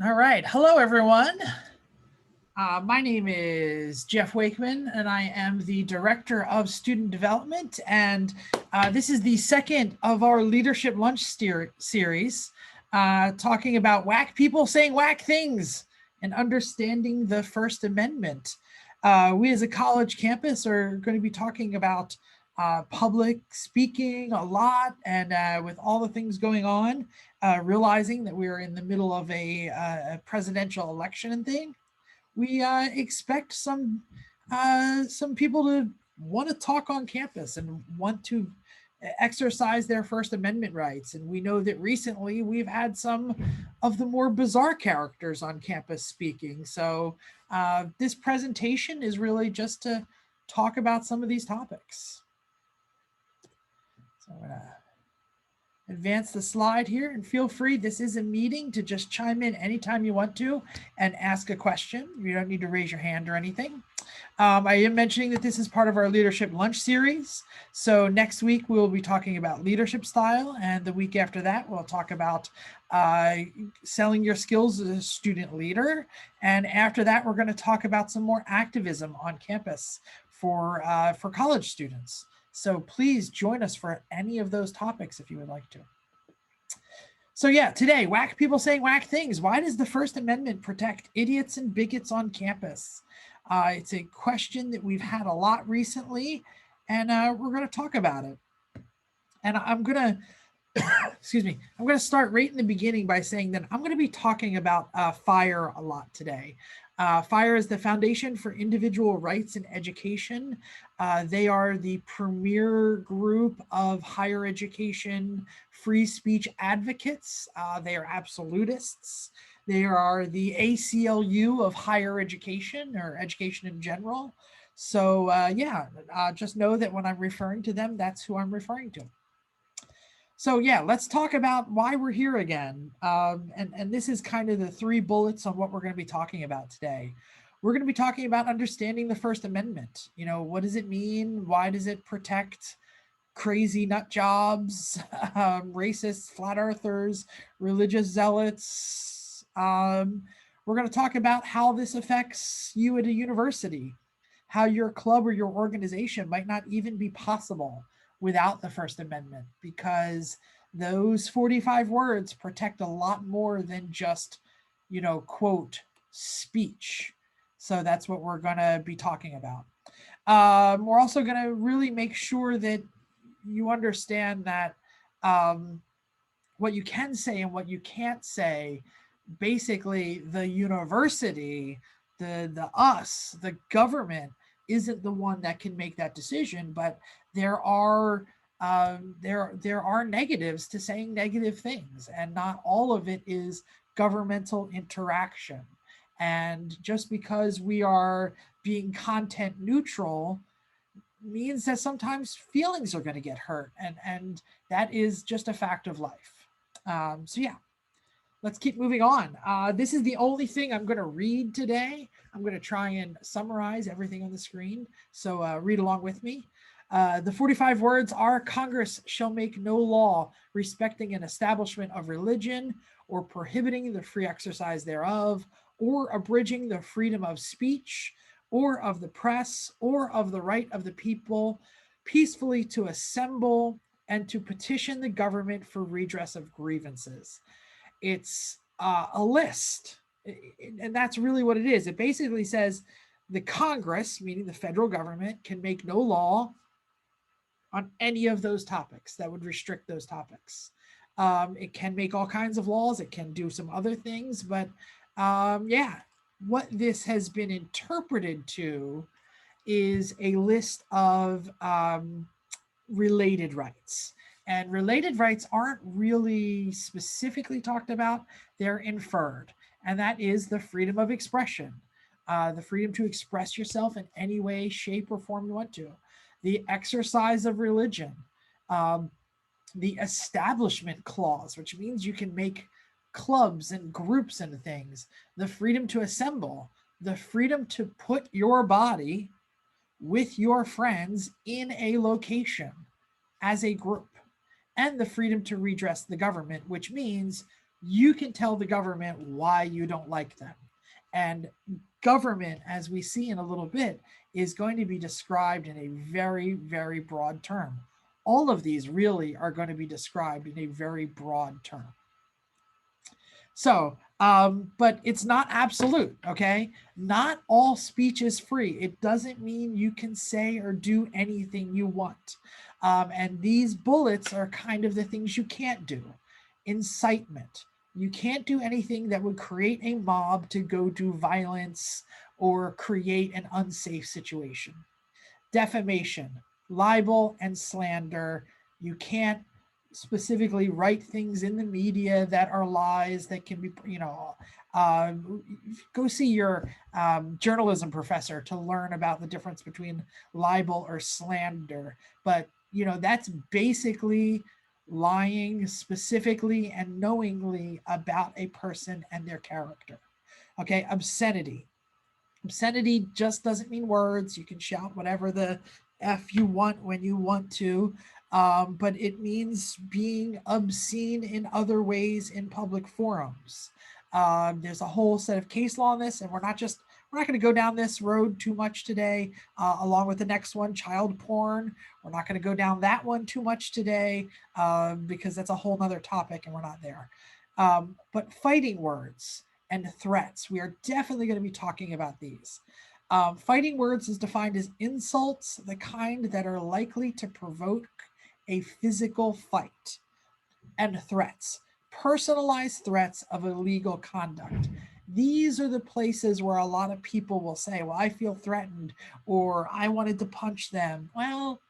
All right. Hello, everyone. My name is Jeff Wakeman, and I am the Director of Student Development. And this is the second of our Leadership Lunch series, talking about whack people saying whack things and understanding the First Amendment. We as a college campus are going to be talking about public speaking a lot, and with all the things going on, realizing that we are in the middle of a presidential election and thing, we expect some people to want to talk on campus and want to exercise their First Amendment rights. And we know that recently we've had some of the more bizarre characters on campus speaking. So this presentation is really just to talk about some of these topics. So I'm gonna advance the slide here, and feel free, this is a meeting, to just chime in anytime you want to and ask a question. You don't need to raise your hand or anything. I am mentioning that this is part of our Leadership Lunch series. So next week we'll be talking about leadership style, and the week after that we'll talk about selling your skills as a student leader. And after that we're going to talk about some more activism on campus for college students. So please join us for any of those topics if you would like to. So yeah, today, whack people saying whack things. Why does the First Amendment protect idiots and bigots on campus? It's a question that we've had a lot recently, and we're going to talk about it. And I'm going to excuse me, I'm going to start right in the beginning by saying that I'm going to be talking about FIRE a lot today. FIRE is the Foundation for Individual Rights in Education. They are the premier group of higher education free speech advocates. They are absolutists. They are the ACLU of higher education, or education in general. So yeah, just know that when I'm referring to them, that's who I'm referring to. So yeah, let's talk about why we're here again. And this is kind of the three bullets on what we're going to be talking about today. We're going to be talking about understanding the First Amendment. You know, what does it mean? Why does it protect crazy nut jobs, racists, flat earthers, religious zealots? We're going to talk about how this affects you at a university, how your club or your organization might not even be possible without the First Amendment, because those 45 words protect a lot more than just, quote, speech. So that's what we're going to be talking about. We're also going to really make sure that you understand that what you can say and what you can't say, basically the university, the us, the government isn't the one that can make that decision, but there are there are negatives to saying negative things, and not all of it is governmental interaction. And just because we are being content neutral means that sometimes feelings are going to get hurt, and that is just a fact of life. So yeah, let's keep moving on. This is the only thing I'm going to read today. I'm going to try and summarize everything on the screen, so read along with me. The 45 words are: Congress shall make no law respecting an establishment of religion, or prohibiting the free exercise thereof, or abridging the freedom of speech, or of the press, or of the right of the people peacefully to assemble and to petition the government for redress of grievances. It's a list, and that's really what it is. It basically says the Congress, meaning the federal government, can make no law on any of those topics that would restrict those topics. It can make all kinds of laws. It can do some other things, but yeah, what this has been interpreted to is a list of related rights. And related rights aren't really specifically talked about, they're inferred. And that is the freedom of expression, the freedom to express yourself in any way, shape, or form you want to, the exercise of religion, the establishment clause, which means you can make clubs and groups and things, the freedom to assemble, the freedom to put your body with your friends in a location as a group, and the freedom to redress the government, which means you can tell the government why you don't like them. And government, as we see in a little bit, is going to be described in a very, very broad term. All of these really are going to be described in a very broad term. So, but it's not absolute, okay? Not all speech is free. It doesn't mean you can say or do anything you want. And these bullets are kind of the things you can't do. Incitement. You can't do anything that would create a mob to go do violence or create an unsafe situation. Defamation, libel, and slander. You can't specifically write things in the media that are lies that can be, uh, go see your journalism professor to learn about the difference between libel or slander. But, that's basically lying specifically and knowingly about a person and their character. Okay, obscenity. Obscenity just doesn't mean words. You can shout whatever the F you want when you want to, but it means being obscene in other ways in public forums. There's a whole set of case law on this, and we're not going to go down this road too much today, along with the next one, child porn. We're not going to go down that one too much today because that's a whole nother topic and we're not there. But fighting words and threats, we are definitely going to be talking about these. Fighting words is defined as insults, the kind that are likely to provoke a physical fight, and threats, personalized threats of illegal conduct. These are the places where a lot of people will say, well, I feel threatened, or I wanted to punch them. Well,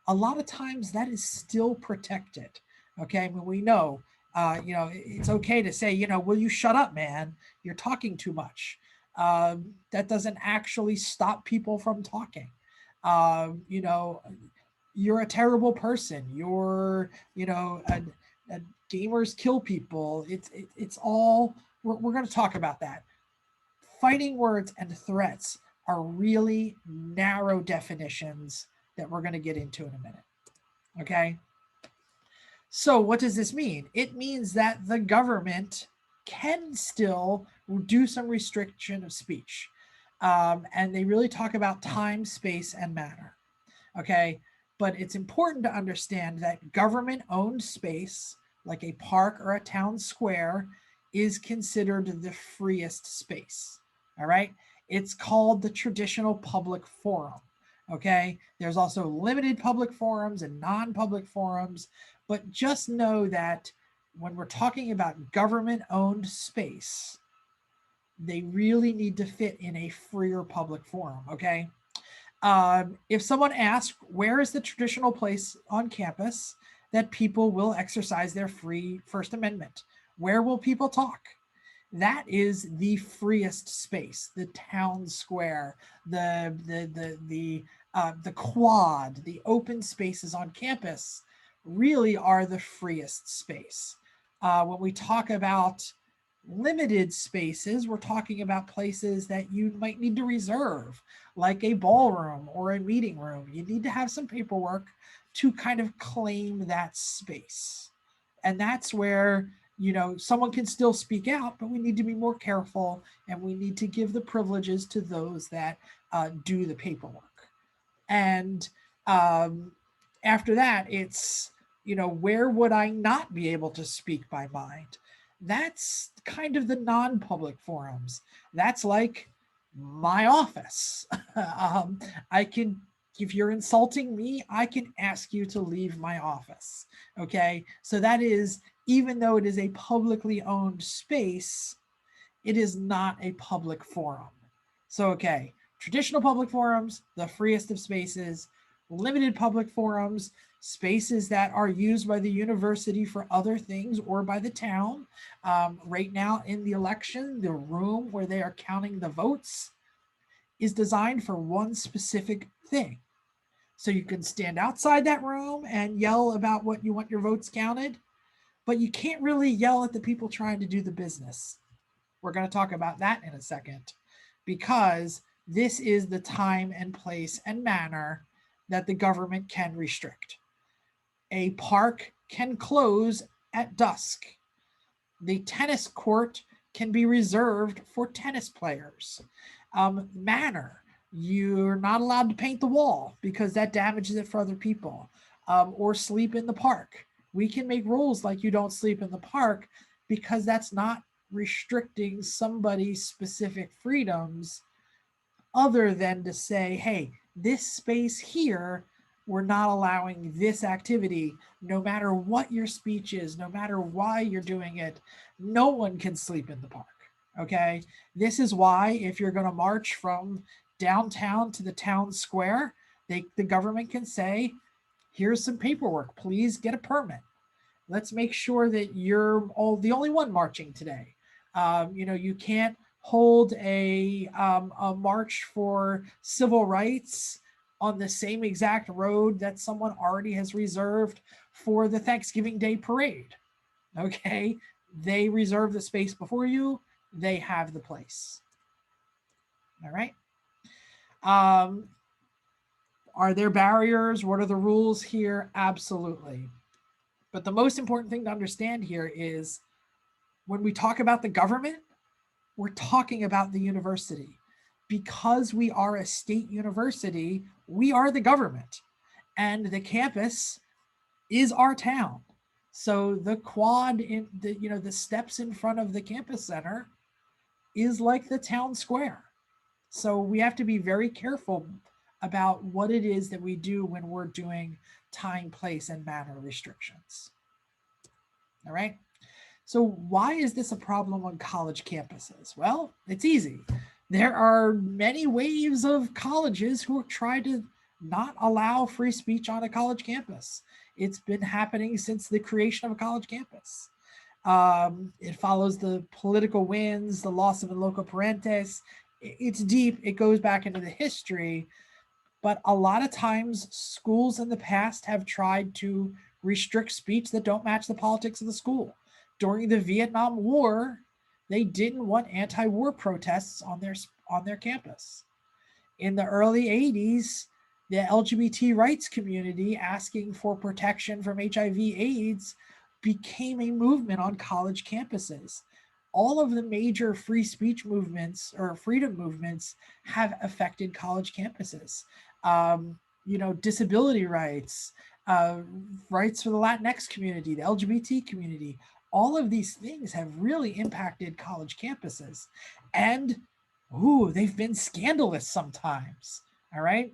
a lot of times that is still protected. Okay, I mean, we know, it's okay to say, will you shut up, man? You're talking too much. That doesn't actually stop people from talking. You're a terrible person. Gamers kill people. It's all, we're going to talk about that. Fighting words and threats are really narrow definitions that we're going to get into in a minute. Okay. So what does this mean? It means that the government can still do some restriction of speech. And they really talk about time, space, and matter. Okay. But it's important to understand that government-owned space, like a park or a town square, is considered the freest space. All right. It's called the traditional public forum. Okay. There's also limited public forums and non-public forums, but just know that when we're talking about government-owned space, they really need to fit in a freer public forum. Okay. If someone asks, where is the traditional place on campus that people will exercise their free First Amendment? Where will people talk? That is the freest space. The town square, the quad, the open spaces on campus really are the freest space. When we talk about limited spaces, we're talking about places that you might need to reserve, like a ballroom or a meeting room. You need to have some paperwork to kind of claim that space. And that's where, someone can still speak out, but we need to be more careful and we need to give the privileges to those that do the paperwork. And after that, it's, where would I not be able to speak my mind? That's kind of the non-public forums. That's like my office. I can, if you're insulting me, I can ask you to leave my office. Okay. So that is, even though it is a publicly owned space, it is not a public forum. So, okay, traditional public forums, the freest of spaces, limited public forums, spaces that are used by the university for other things or by the town. Right now in the election, the room where they are counting the votes is designed for one specific thing. So you can stand outside that room and yell about what you want your votes counted, but you can't really yell at the people trying to do the business. We're going to talk about that in a second, because this is the time and place and manner that the government can restrict. A park can close at dusk. The tennis court can be reserved for tennis players. Manner, you're not allowed to paint the wall because that damages it for other people, or sleep in the park. We can make rules like you don't sleep in the park because that's not restricting somebody's specific freedoms, other than to say, hey, this space here, we're not allowing this activity, no matter what your speech is, no matter why you're doing it, no one can sleep in the park. Okay. This is why if you're going to march from downtown to the town square, the government can say, here's some paperwork, please get a permit. Let's make sure that you're the only one marching today. You can't hold a march for civil rights on the same exact road that someone already has reserved for the Thanksgiving Day parade. Okay, they reserve the space before you, they have the place. All right. Are there barriers? What are the rules here? Absolutely. But the most important thing to understand here is when we talk about the government, we're talking about the university. Because we are a state university, we are the government, and the campus is our town. So the quad in the steps in front of the campus center is like the town square. So we have to be very careful about what it is that we do when we're doing time, place, and manner restrictions. All right. So why is this a problem on college campuses? Well, it's easy. There are many waves of colleges who have tried to not allow free speech on a college campus. It's been happening since the creation of a college campus. It follows the political winds, the loss of in loco parentis. It's deep. It goes back into the history. But a lot of times, schools in the past have tried to restrict speech that don't match the politics of the school. During the Vietnam War, they didn't want anti-war protests on their campus. In the early 80s, the LGBT rights community asking for protection from HIV/AIDS became a movement on college campuses. All of the major free speech movements or freedom movements have affected college campuses. Disability rights, rights for the Latinx community, the LGBT community, all of these things have really impacted college campuses. And, they've been scandalous sometimes, all right?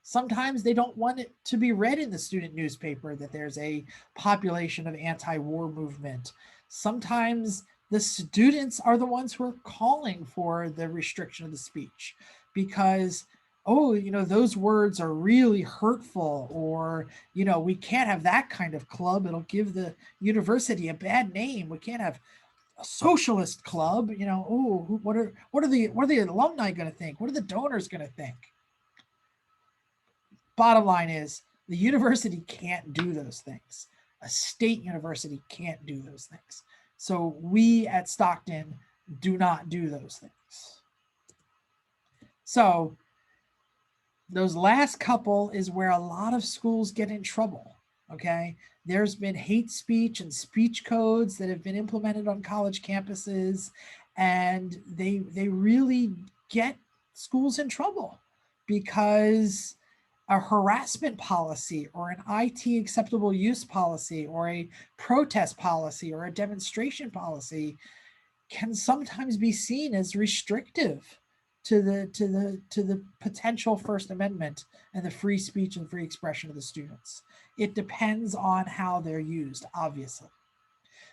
Sometimes they don't want it to be read in the student newspaper that there's a population of anti-war movement. Sometimes the students are the ones who are calling for the restriction of the speech because, those words are really hurtful, or, we can't have that kind of club. It'll give the university a bad name. We can't have a socialist club. What are the alumni going to think? What are the donors going to think? Bottom line is the university can't do those things. A state university can't do those things. So we at Stockton do not do those things. So those last couple is where a lot of schools get in trouble. Okay. There's been hate speech and speech codes that have been implemented on college campuses, and they really get schools in trouble because a harassment policy or an IT acceptable use policy or a protest policy or a demonstration policy can sometimes be seen as restrictive to the potential First Amendment and the free speech and free expression of the students. It depends on how they're used, obviously.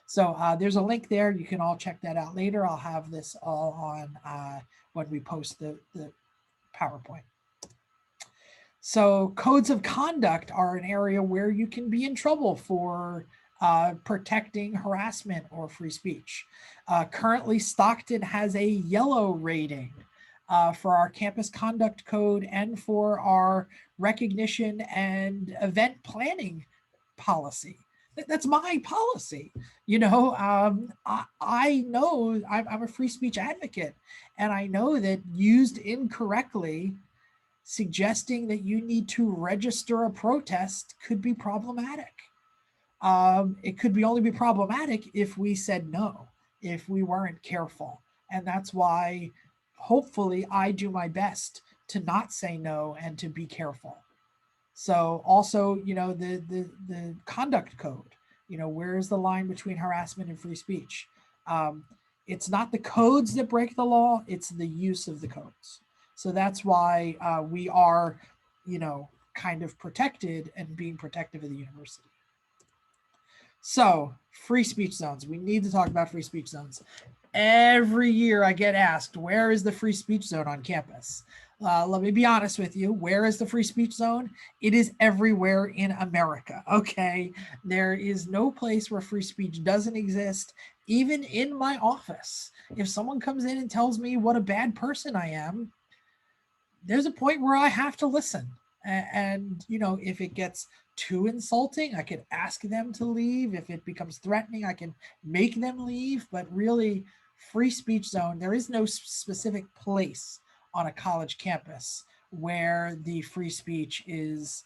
So there's a link there. You can all check that out later. I'll have this all on when we post the PowerPoint. So codes of conduct are an area where you can be in trouble for protecting harassment or free speech. Currently, Stockton has a yellow rating for our campus conduct code and for our recognition and event planning policy. That's my policy. I know I'm a free speech advocate, and I know that used incorrectly, suggesting that you need to register a protest could be problematic. it could only be problematic if we said no, if we weren't careful. And that's why hopefully I do my best to not say no and to be careful. So also, the conduct code, where is the line between harassment and free speech? It's not the codes that break the law, it's the use of the codes. So that's why we are, kind of protected and being protective of the university. So free speech zones, we need to talk about free speech zones. Every year I get asked, where is the free speech zone on campus? Let me be honest with you. Where is the free speech zone? It is everywhere in America, okay? There is no place where free speech doesn't exist, even in my office. If someone comes in and tells me what a bad person I am, there's a point where I have to listen. And if it gets too insulting, I can ask them to leave. If it becomes threatening, I can make them leave. But really, free speech zone, there is no specific place on a college campus where the free speech is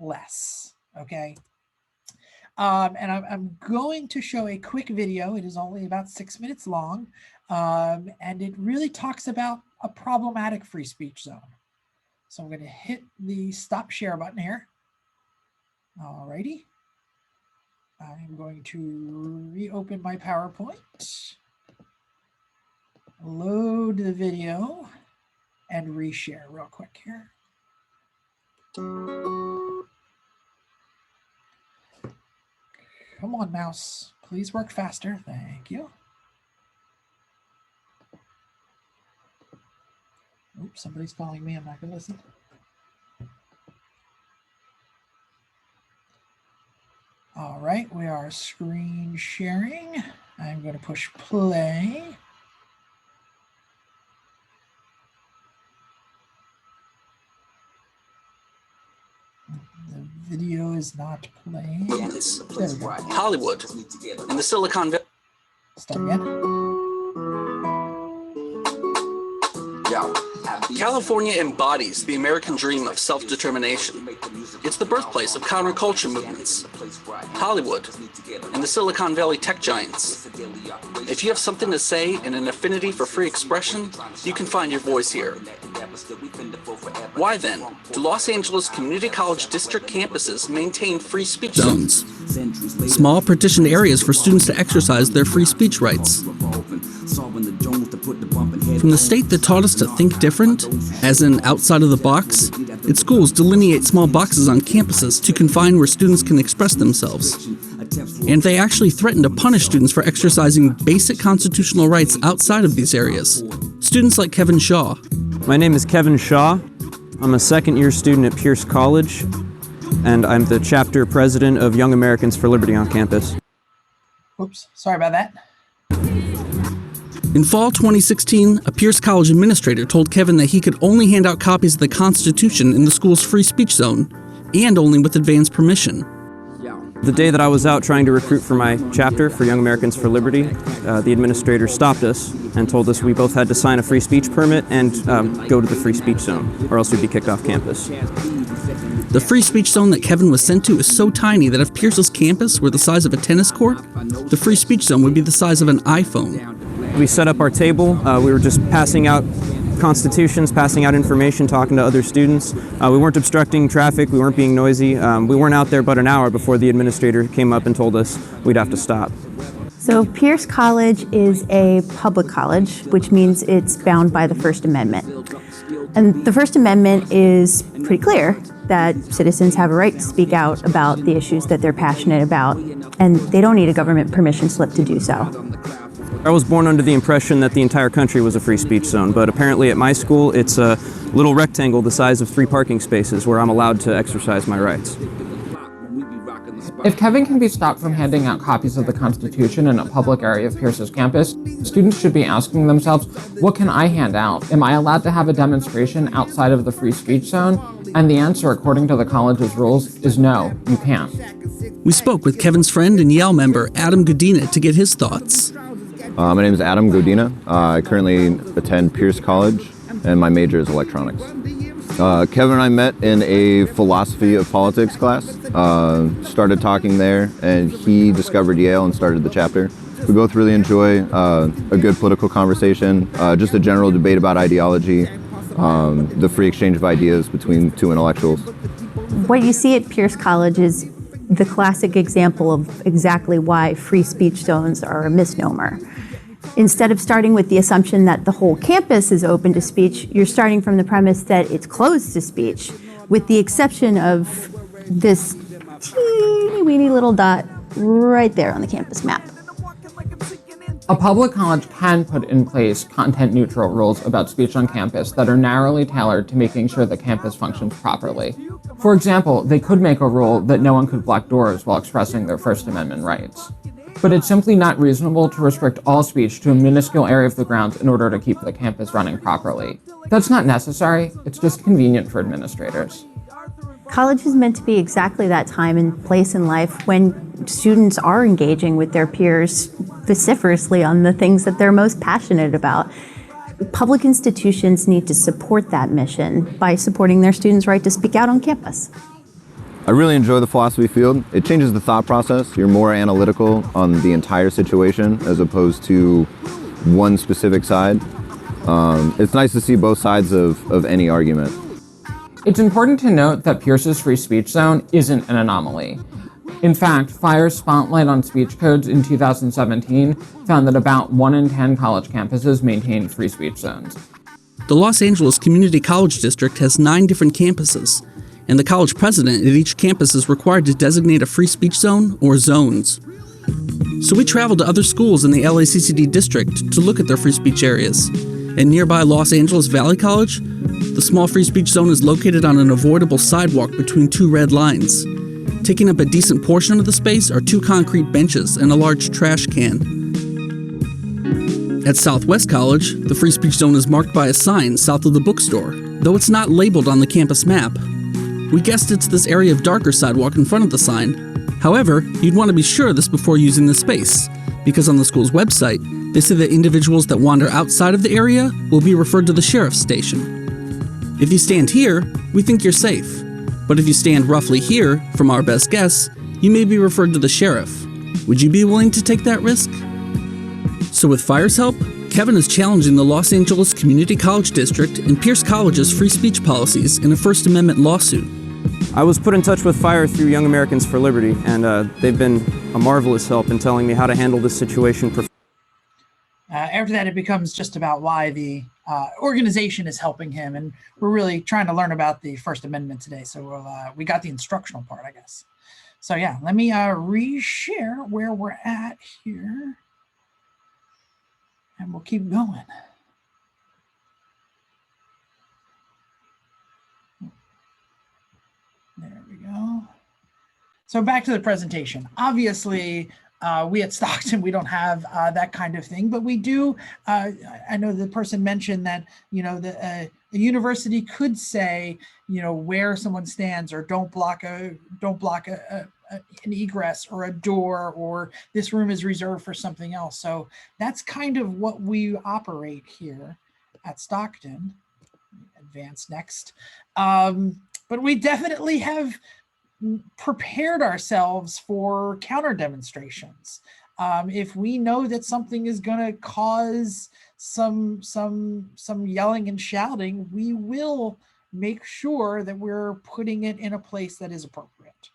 less, okay? And I'm going to show a quick video. It is only about 6 minutes long, and it really talks about a problematic free speech zone. So I'm going to hit the stop share button here. All righty. I'm going to reopen my PowerPoint, load the video, and reshare real quick here. Come on, mouse. Please work faster. Thank you. Oops, somebody's calling me. I'm not going to listen. All right, we are screen sharing. I'm going to push play. The video is not playing. Hollywood and the Silicon Valley. Start again. California embodies the American dream of self-determination. It's the birthplace of counterculture movements, Hollywood, and the Silicon Valley tech giants. If you have something to say and an affinity for free expression, you can find your voice here. Why then do Los Angeles Community College District campuses maintain free speech zones? Small partitioned areas for students to exercise their free speech rights. From the state that taught us to think different, as in outside of the box, its schools delineate small boxes on campuses to confine where students can express themselves. And they actually threaten to punish students for exercising basic constitutional rights outside of these areas. Students like Kevin Shaw. My name is Kevin Shaw. I'm a second-year student at Pierce College, and I'm the chapter president of Young Americans for Liberty on campus. Oops, sorry about that. In fall 2016, a Pierce College administrator told Kevin that he could only hand out copies of the Constitution in the school's free speech zone, and only with advance permission. The day that I was out trying to recruit for my chapter for Young Americans for Liberty, the administrator stopped us and told us we both had to sign a free speech permit and go to the free speech zone, or else we'd be kicked off campus. The free speech zone that Kevin was sent to is so tiny that if Pierce's campus were the size of a tennis court, the free speech zone would be the size of an iPhone. We set up our table. We were just passing out constitutions, passing out information, talking to other students. We weren't obstructing traffic. We weren't being noisy. We weren't out there but an hour before the administrator came up and told us we'd have to stop. So Pierce College is a public college, which means it's bound by the First Amendment. And the First Amendment is pretty clear that citizens have a right to speak out about the issues that they're passionate about, and they don't need a government permission slip to do so. I was born under the impression that the entire country was a free speech zone, but apparently at my school it's a little rectangle the size of 3 parking spaces where I'm allowed to exercise my rights. If Kevin can be stopped from handing out copies of the Constitution in a public area of Pierce's campus, students should be asking themselves, what can I hand out? Am I allowed to have a demonstration outside of the free speech zone? And the answer, according to the college's rules, is no, you can't. We spoke with Kevin's friend and Yale member, Adam Godina, to get his thoughts. My name is Adam Godina. I currently attend Pierce College, and my major is electronics. Kevin and I met in a philosophy of politics class, started talking there, and he discovered Yale and started the chapter. We both really enjoy a good political conversation, just a general debate about ideology, the free exchange of ideas between two intellectuals. What you see at Pierce College is the classic example of exactly why free speech zones are a misnomer. Instead of starting with the assumption that the whole campus is open to speech, you're starting from the premise that it's closed to speech, with the exception of this teeny weeny little dot right there on the campus map. A public college can put in place content-neutral rules about speech on campus that are narrowly tailored to making sure the campus functions properly. For example, they could make a rule that no one could block doors while expressing their First Amendment rights. But it's simply not reasonable to restrict all speech to a minuscule area of the grounds in order to keep the campus running properly. That's not necessary, it's just convenient for administrators. College is meant to be exactly that time and place in life when students are engaging with their peers vociferously on the things that they're most passionate about. Public institutions need to support that mission by supporting their students' right to speak out on campus. I really enjoy the philosophy field. It changes the thought process. You're more analytical on the entire situation as opposed to one specific side. It's nice to see both sides of any argument. It's important to note that Pierce's free speech zone isn't an anomaly. In fact, FIRE's Spotlight on Speech Codes in 2017 found that about 1 in 10 college campuses maintain free speech zones. The Los Angeles Community College District has 9 different campuses, and the college president at each campus is required to designate a free speech zone or zones. So we traveled to other schools in the LACCD district to look at their free speech areas. At nearby Los Angeles Valley College, the small free speech zone is located on an avoidable sidewalk between 2 red lines. Taking up a decent portion of the space are 2 concrete benches and a large trash can. At Southwest College, the free speech zone is marked by a sign south of the bookstore, though it's not labeled on the campus map. We guessed it's this area of darker sidewalk in front of the sign. However, you'd want to be sure of this before using the space, because on the school's website, they say that individuals that wander outside of the area will be referred to the sheriff's station. If you stand here, we think you're safe. But if you stand roughly here, from our best guess, you may be referred to the sheriff. Would you be willing to take that risk? So with FIRE's help, Kevin is challenging the Los Angeles Community College District and Pierce College's free speech policies in a First Amendment lawsuit. I was put in touch with FIRE through Young Americans for Liberty, and they've been a marvelous help in telling me how to handle this situation. After that, it becomes just about why the organization is helping him, and we're really trying to learn about the First Amendment today. So we got the instructional part, I guess. So yeah, let me reshare where we're at here, and we'll keep going. There we go. So back to the presentation. Obviously, we at Stockton, we don't have that kind of thing, but we do. I know the person mentioned that, you know, the university could say, you know, where someone stands, or don't block an egress or a door, or this room is reserved for something else. So that's kind of what we operate here at Stockton. Advance next. But we definitely have prepared ourselves for counter demonstrations. If we know that something is going to cause some yelling and shouting, we will make sure that we're putting it in a place that is appropriate.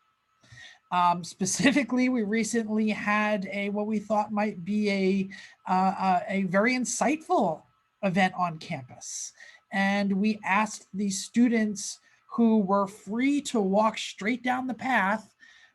Specifically, we recently had what we thought might be a very insightful event on campus, and we asked the students who were free to walk straight down the path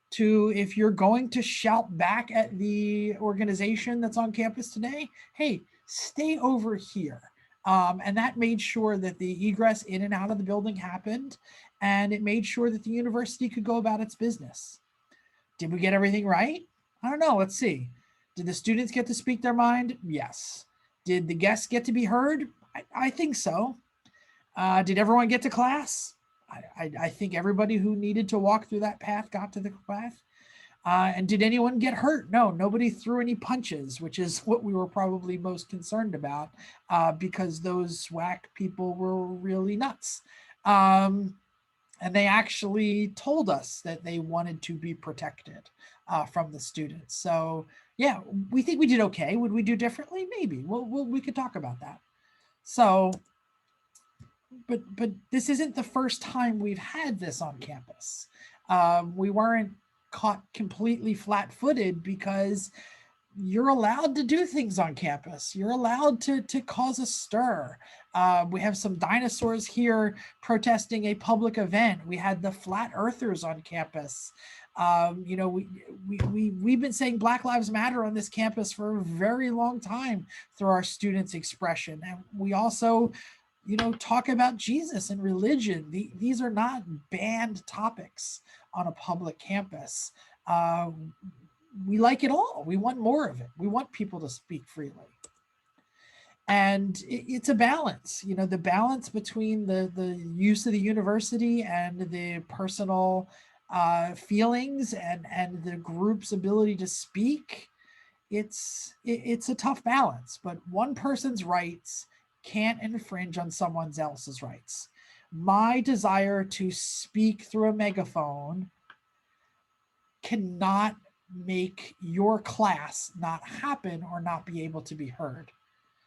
to, if you're going to shout back at the organization that's on campus today, hey, stay over here. And that made sure that the egress in and out of the building happened, and it made sure that the university could go about its business. Did we get everything right? I don't know, let's see. Did the students get to speak their mind? Yes. Did the guests get to be heard? I think so. Did everyone get to class? I think everybody who needed to walk through that path got to the path. And did anyone get hurt? No, nobody threw any punches, which is what we were probably most concerned about, because those Wack people were really nuts. And they actually told us that they wanted to be protected from the students. So yeah, we think we did okay. Would we do differently? Maybe. We could talk about that. So, but this isn't the first time we've had this on campus. We weren't caught completely flat-footed because you're allowed to do things on campus. You're allowed to cause a stir. We have some dinosaurs here protesting a public event. We had the flat earthers on campus. You know, we've been saying Black Lives Matter on this campus for a very long time through our students' expression. And we also, you know, talk about Jesus and religion. These are not banned topics on a public campus. We like it all. We want more of it. We want people to speak freely. And it's a balance, you know, the balance between the use of the university and the personal feelings and the group's ability to speak. It's a tough balance, but one person's rights can't infringe on someone else's rights. My desire to speak through a megaphone cannot make your class not happen or not be able to be heard.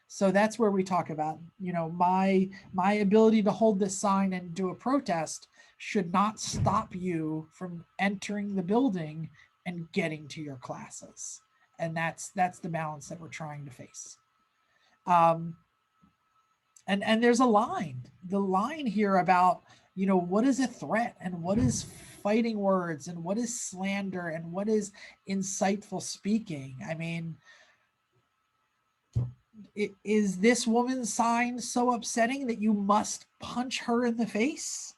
So that's where we talk about, you know, my ability to hold this sign and do a protest should not stop you from entering the building and getting to your classes. And that's the balance that we're trying to face. And there's the line here about, you know, what is a threat and what is fighting words and what is slander and what is insightful speaking. I mean, is this woman's sign so upsetting that you must punch her in the face?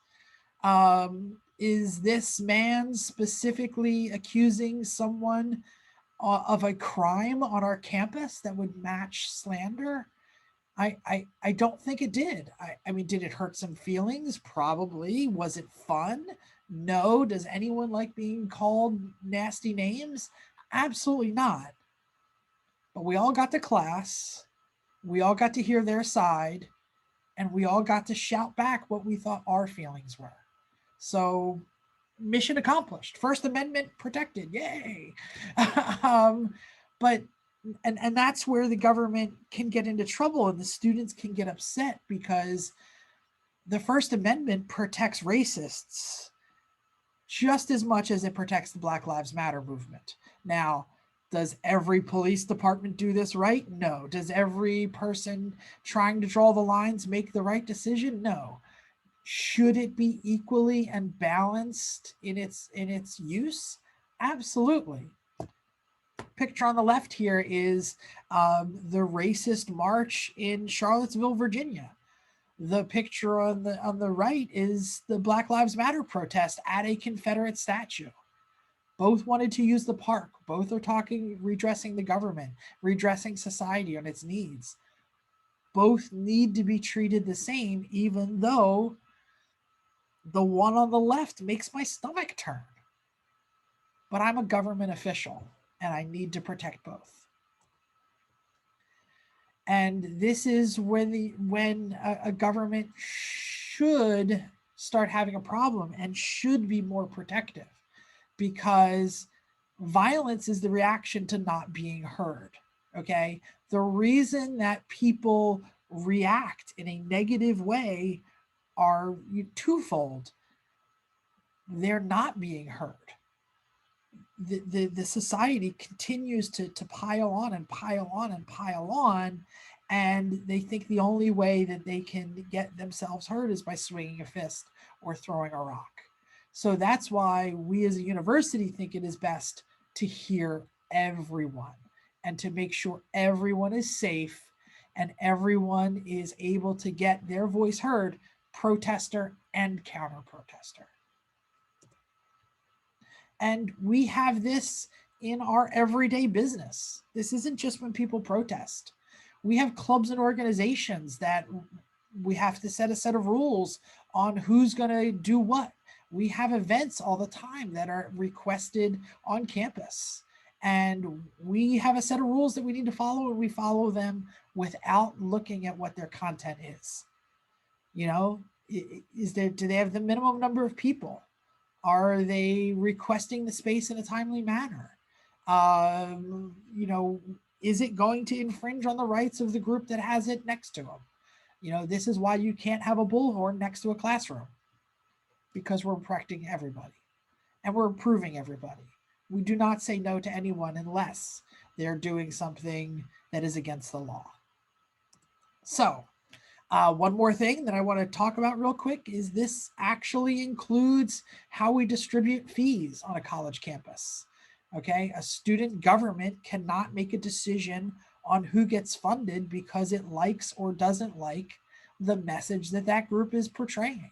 Is this man specifically accusing someone of a crime on our campus that would match slander? I don't think it did. I mean, did it hurt some feelings? Probably. Was it fun? No. Does anyone like being called nasty names? Absolutely not. But we all got to class. We all got to hear their side. And we all got to shout back what we thought our feelings were. So mission accomplished. First Amendment protected. Yay. But and that's where the government can get into trouble and the students can get upset because the First Amendment protects racists just as much as it protects the Black Lives Matter movement. Now, does every police department do this right? No. Does every person trying to draw the lines make the right decision? No. Should it be equally and balanced in its use? Absolutely. Picture on the left here is the racist march in Charlottesville, Virginia. The picture on the right is the Black Lives Matter protest at a Confederate statue. Both wanted to use the park. Both are talking, redressing the government, redressing society on its needs. Both need to be treated the same, even though the one on the left makes my stomach turn. But I'm a government official and I need to protect both. And this is when a government should start having a problem and should be more protective, because violence is the reaction to not being heard. Okay, the reason that people react in a negative way are twofold. They're not being heard. The society continues to pile on and pile on and pile on, and they think the only way that they can get themselves heard is by swinging a fist or throwing a rock. So that's why we as a university think it is best to hear everyone and to make sure everyone is safe and everyone is able to get their voice heard, protester and counter-protester. And we have this in our everyday business. This isn't just when people protest. We have clubs and organizations that we have to set a set of rules on who's going to do what. We have events all the time that are requested on campus. And we have a set of rules that we need to follow, and we follow them without looking at what their content is. You know, Do they have the minimum number of people? Are they requesting the space in a timely manner? You know, is it going to infringe on the rights of the group that has it next to them? You know, this is why you can't have a bullhorn next to a classroom, because we're protecting everybody and we're approving everybody. We do not say no to anyone unless they're doing something that is against the law. So, one more thing that I want to talk about real quick is this actually includes how we distribute fees on a college campus. Okay, a student government cannot make a decision on who gets funded because it likes or doesn't like the message that that group is portraying.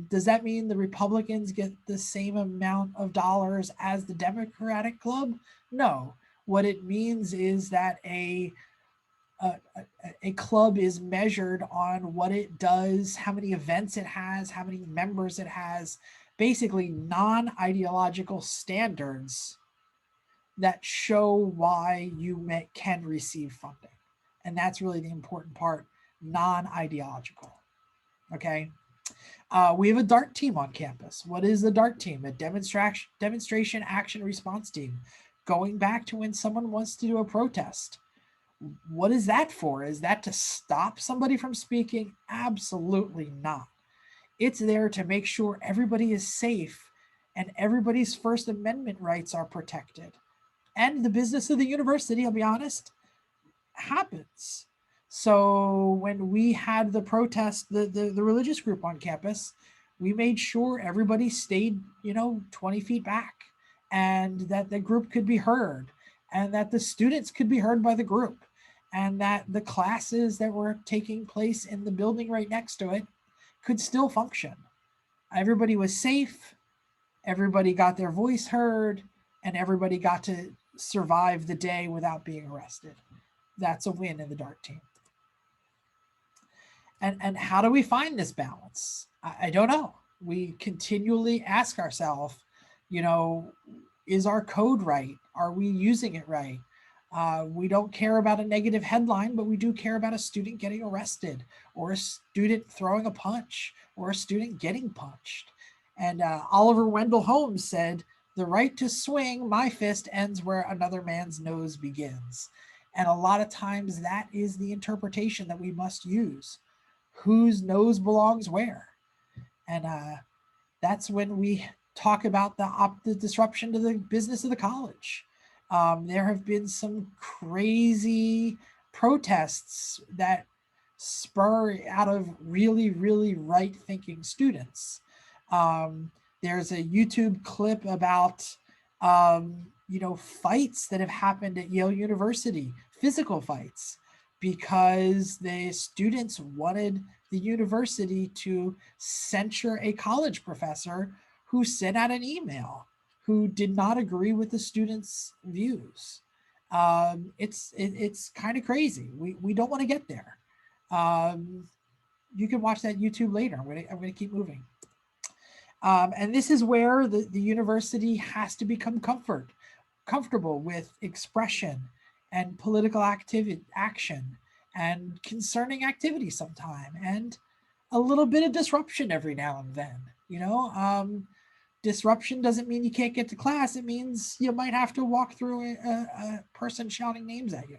Does that mean the Republicans get the same amount of dollars as the Democratic Club? No. What it means is that a club is measured on what it does, how many events it has, how many members it has, basically non-ideological standards that show why you can receive funding. And that's really the important part, non-ideological. Okay. We have a DART team on campus. What is the DART team? A demonstration action response team. Going back to when someone wants to do a protest. What is that for? Is that to stop somebody from speaking? Absolutely not. It's there to make sure everybody is safe and everybody's First Amendment rights are protected. And the business of the university, I'll be honest, happens. So when we had the protest, the religious group on campus, we made sure everybody stayed, 20 feet back, and that the group could be heard, and that the students could be heard by the group, and that the classes that were taking place in the building right next to it could still function. Everybody was safe, everybody got their voice heard, and everybody got to survive the day without being arrested. That's a win in the DART team. And how do we find this balance? I don't know. We continually ask ourselves, is our code right? Are we using it right? We don't care about a negative headline, but we do care about a student getting arrested, or a student throwing a punch, or a student getting punched. And Oliver Wendell Holmes said, "The right to swing my fist ends where another man's nose begins." And a lot of times that is the interpretation that we must use. Whose nose belongs where? And that's when we talk about the disruption to the business of the college. There have been some crazy protests that spur out of really, really right-thinking students. There's a YouTube clip about, fights that have happened at Yale University, physical fights, because the students wanted the university to censure a college professor who sent out an email who did not agree with the students' views. It's kind of crazy. We don't want to get there. You can watch that YouTube later. I'm gonna keep moving. And this is where the university has to become comfortable with expression and political action and concerning activity sometime, and a little bit of disruption every now and then. Disruption doesn't mean you can't get to class. It means you might have to walk through a person shouting names at you.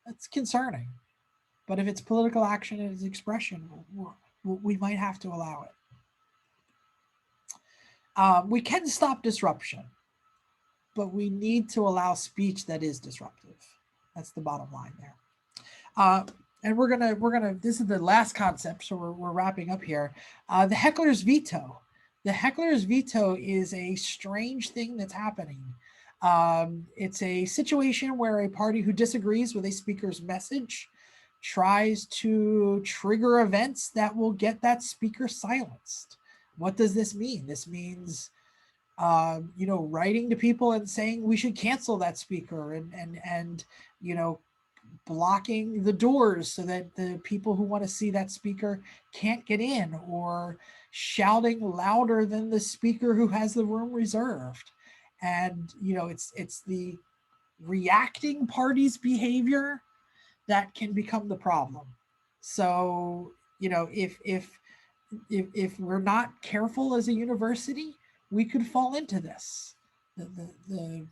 That's concerning. But if it's political action and it's expression, we might have to allow it. We can stop disruption, but we need to allow speech that is disruptive. That's the bottom line there. And we're gonna. This is the last concept, so we're wrapping up here. The heckler's veto. The heckler's veto is a strange thing that's happening. It's a situation where a party who disagrees with a speaker's message tries to trigger events that will get that speaker silenced. What does this mean? This means, writing to people and saying we should cancel that speaker, and blocking the doors so that the people who want to see that speaker can't get in, or shouting louder than the speaker who has the room reserved. And it's the reacting party's behavior that can become the problem. So if if we're not careful as a university, we could fall into this. The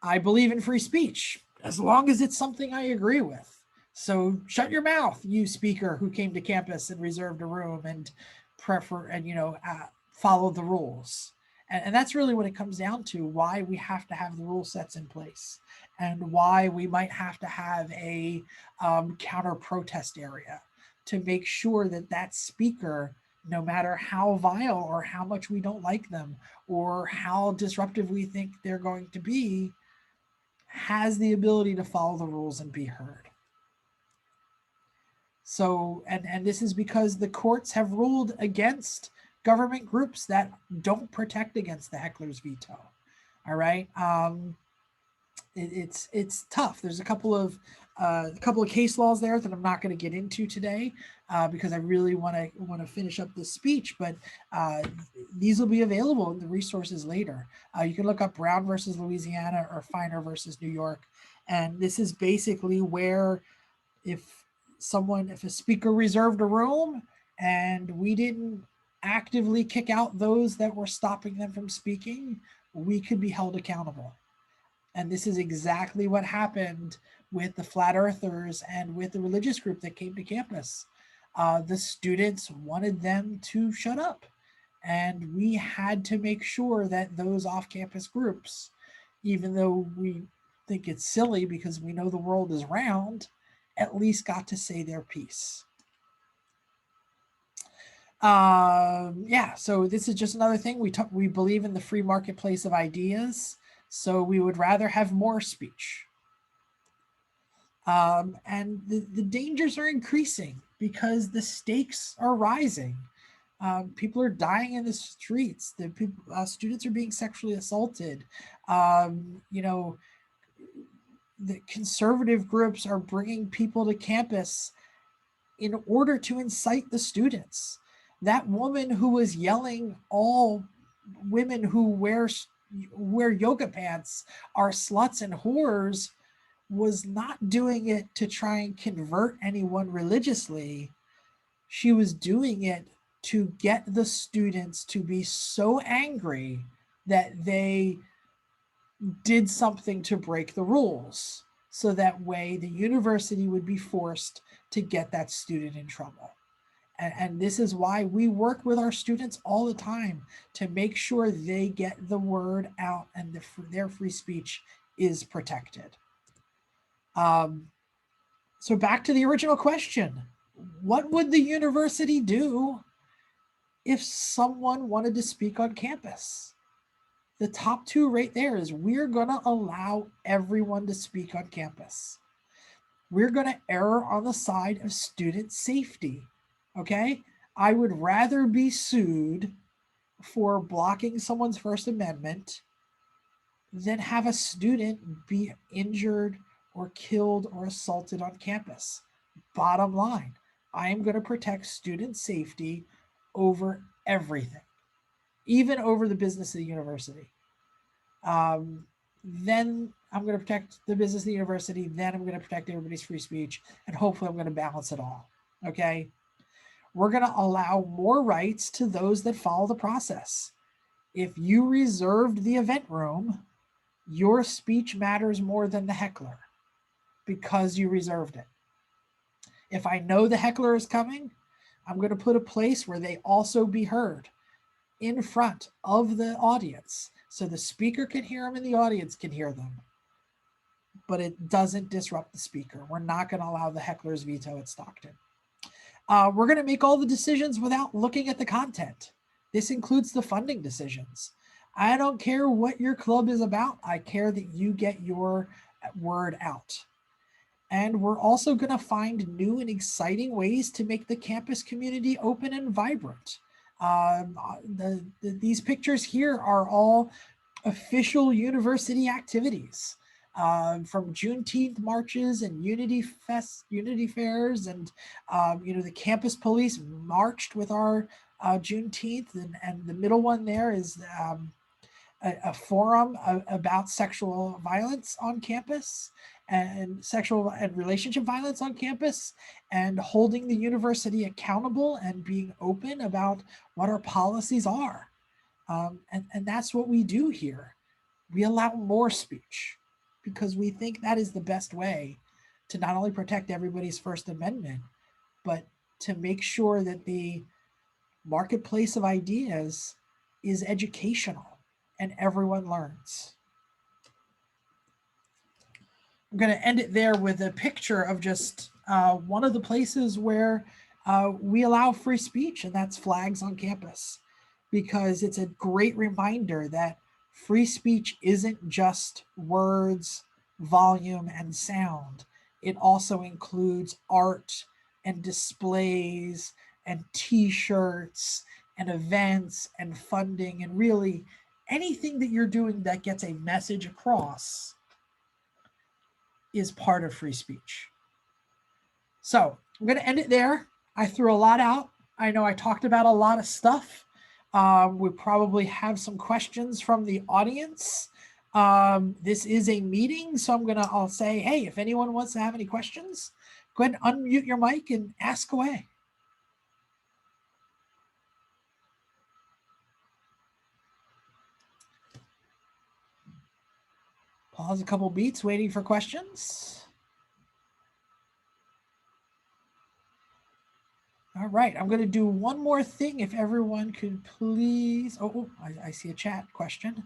I believe in free speech as long as it's something I agree with. So shut your mouth, you speaker who came to campus and reserved a room and followed the rules. And that's really what it comes down to, why we have to have the rule sets in place and why we might have to have a counter protest area to make sure that that speaker, no matter how vile or how much we don't like them or how disruptive we think they're going to be, has the ability to follow the rules and be heard. So, and this is because the courts have ruled against government groups that don't protect against the heckler's veto. All right. It's tough. There's a couple of case laws there that I'm not going to get into today because I really want to finish up this speech. But these will be available in the resources later. You can look up Brown versus Louisiana or Finer versus New York, and this is basically where if a speaker reserved a room and we didn't actively kick out those that were stopping them from speaking, we could be held accountable. And this is exactly what happened with the flat earthers and with the religious group that came to campus. The students wanted them to shut up. And we had to make sure that those off-campus groups, even though we think it's silly because we know the world is round, at least got to say their piece. So this is just another thing. We believe in the free marketplace of ideas. So we would rather have more speech. And the dangers are increasing because the stakes are rising. People are dying in the streets. Students are being sexually assaulted. The conservative groups are bringing people to campus in order to incite the students. That woman who was yelling, all women who wear yoga pants are sluts and whores, was not doing it to try and convert anyone religiously. She was doing it to get the students to be so angry that they did something to break the rules. So that way the university would be forced to get that student in trouble. And this is why we work with our students all the time to make sure they get the word out and their free speech is protected. So back to the original question, what would the university do if someone wanted to speak on campus? The top two right there is we're going to allow everyone to speak on campus. We're going to err on the side of student safety. Okay, I would rather be sued for blocking someone's First Amendment than have a student be injured or killed or assaulted on campus. Bottom line, I am going to protect student safety over everything, even over the business of the university. Then I'm going to protect the business of the university. Then I'm going to protect everybody's free speech. And hopefully I'm going to balance it all. Okay. We're going to allow more rights to those that follow the process. If you reserved the event room, your speech matters more than the heckler because you reserved it. If I know the heckler is coming, I'm going to put a place where they also be heard in front of the audience. So the speaker can hear them and the audience can hear them. But it doesn't disrupt the speaker. We're not going to allow the heckler's veto at Stockton. We're going to make all the decisions without looking at the content. This includes the funding decisions. I don't care what your club is about. I care that you get your word out. And we're also going to find new and exciting ways to make the campus community open and vibrant. These pictures here are all official university activities. From Juneteenth marches and Unity fairs, and the campus police marched with our Juneteenth, and the middle one there is a forum about sexual violence on campus and sexual and relationship violence on campus, and holding the university accountable and being open about what our policies are. And that's what we do here. We allow more speech because we think that is the best way to not only protect everybody's First Amendment, but to make sure that the marketplace of ideas is educational and everyone learns. I'm going to end it there with a picture of just one of the places where we allow free speech, and that's flags on campus, because it's a great reminder that free speech isn't just words, volume, and sound. It also includes art and displays and t-shirts and events and funding, and really anything that you're doing that gets a message across is part of free speech. So I'm going to end it there. I threw a lot out. I know I talked about a lot of stuff. We probably have some questions from the audience. This is a meeting, so I'll say, hey, if anyone wants to have any questions, go ahead and unmute your mic and ask away. Pause a couple beats, waiting for questions. All right, I'm going to do one more thing. If everyone could please. I see a chat question.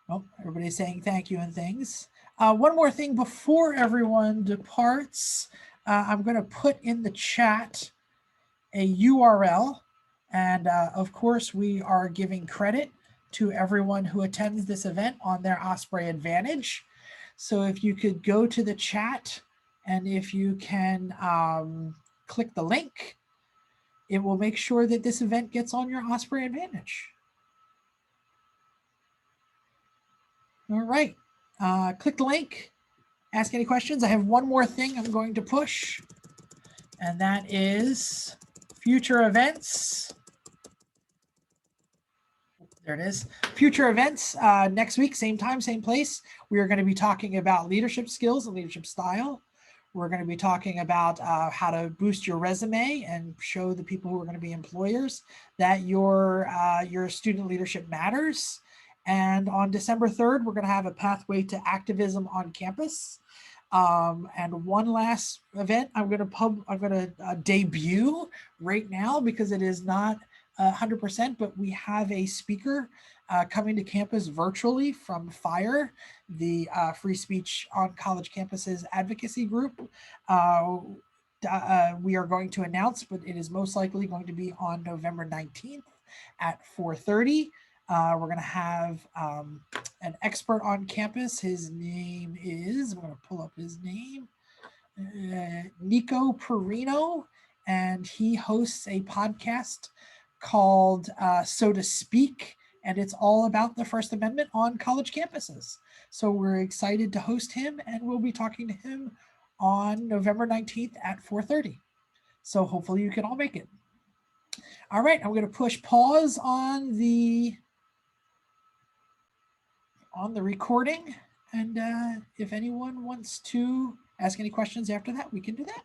Oh, everybody's saying thank you and things. One more thing before everyone departs. I'm going to put in the chat a URL. And of course, we are giving credit to everyone who attends this event on their Osprey Advantage. So if you could go to the chat, and if you can click the link, it will make sure that this event gets on your Osprey Advantage. All right, click the link, ask any questions. I have one more thing I'm going to push, and that is future events. There it is. Future events next week, same time, same place. We are going to be talking about leadership skills and leadership style. We're going to be talking about how to boost your resume and show the people who are going to be employers that your student leadership matters. And on December 3rd, we're going to have a pathway to activism on campus. And one last event I'm going to debut right now, because it is not 100%, but we have a speaker coming to campus virtually from FIRE, the Free Speech on College Campuses advocacy group. We are going to announce, but it is most likely going to be on November 19th at 4:30. We're going to have an expert on campus. His name is, I'm going to pull up his name, Nico Perino, and he hosts a podcast called So to Speak, and it's all about the First Amendment on college campuses. So we're excited to host him, and we'll be talking to him on November 19th at 4:30. So hopefully you can all make it. All right, I'm going to push pause on the recording, and if anyone wants to ask any questions after that, we can do that.